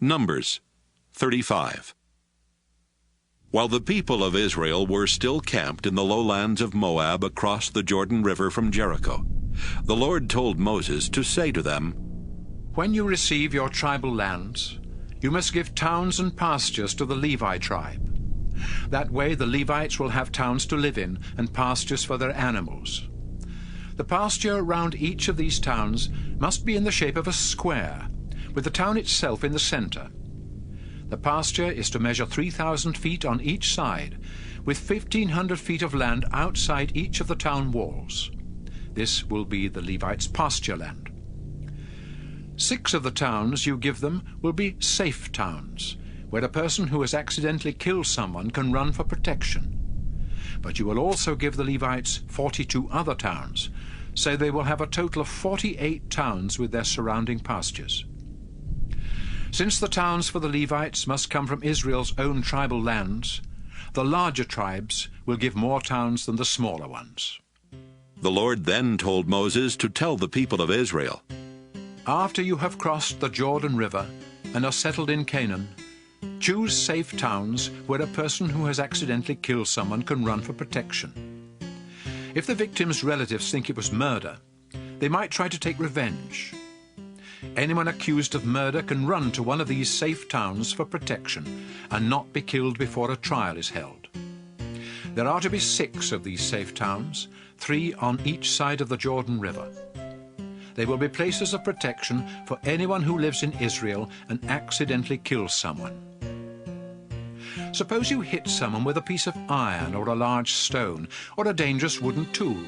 Numbers 35. While the people of Israel were still camped in the lowlands of Moab across the Jordan River from Jericho, the Lord told Moses to say to them, "When you receive your tribal lands, you must give towns and pastures to the Levi tribe. That way the Levites will have towns to live in and pastures for their animals. The pasture around each of these towns must be in the shape of a square, with the town itself in the center. The pasture is to measure 3,000 feet on each side, with 1,500 feet of land outside each of the town walls. This will be the Levites' pasture land. 6 of the towns you give them will be safe towns, where a person who has accidentally killed someone can run for protection. But you will also give the Levites 42 other towns, so they will have a total of 48 towns with their surrounding pastures. Since the towns for the Levites must come from Israel's own tribal lands, the larger tribes will give more towns than the smaller ones." The Lord then told Moses to tell the people of Israel, "After you have crossed the Jordan River and are settled in Canaan, choose safe towns where a person who has accidentally killed someone can run for protection. If the victim's relatives think it was murder, they might try to take revenge. Anyone accused of murder can run to one of these safe towns for protection and not be killed before a trial is held. There are to be 6 of these safe towns, 3 on each side of the Jordan River. They will be places of protection for anyone who lives in Israel and accidentally kills someone. Suppose you hit someone with a piece of iron or a large stone or a dangerous wooden tool.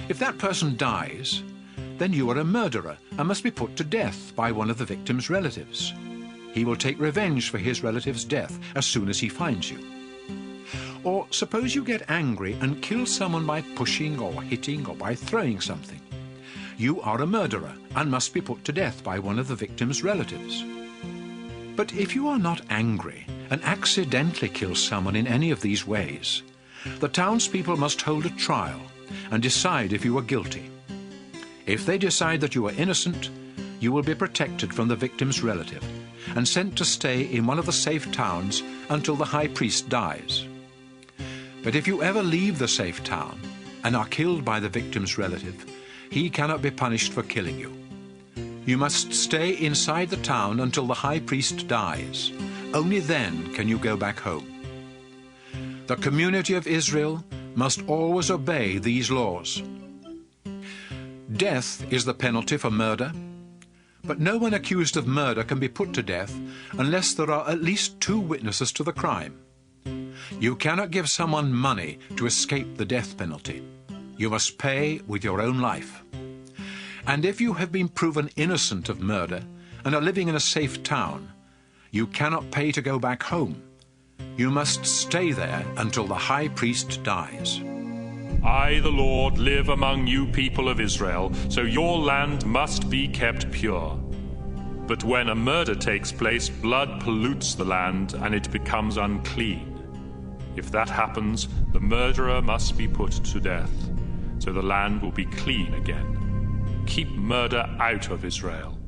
If that person dies, then you are a murderer and must be put to death by one of the victim's relatives. He will take revenge for his relative's death as soon as he finds you. Or suppose you get angry and kill someone by pushing or hitting or by throwing something. You are a murderer and must be put to death by one of the victim's relatives. But if you are not angry and accidentally kill someone in any of these ways, the townspeople must hold a trial and decide if you are guilty. If they decide that you are innocent, you will be protected from the victim's relative and sent to stay in one of the safe towns until the high priest dies. But if you ever leave the safe town and are killed by the victim's relative, he cannot be punished for killing you. You must stay inside the town until the high priest dies. Only then can you go back home. The community of Israel must always obey these laws. Death is the penalty for murder, but no one accused of murder can be put to death unless there are at least 2 witnesses to the crime. You cannot give someone money to escape the death penalty. You must pay with your own life. And if you have been proven innocent of murder and are living in a safe town, you cannot pay to go back home. You must stay there until the high priest dies. I, the Lord, live among you people of Israel, so your land must be kept pure. But when a murder takes place, blood pollutes the land and it becomes unclean. If that happens, the murderer must be put to death, so the land will be clean again. Keep murder out of Israel.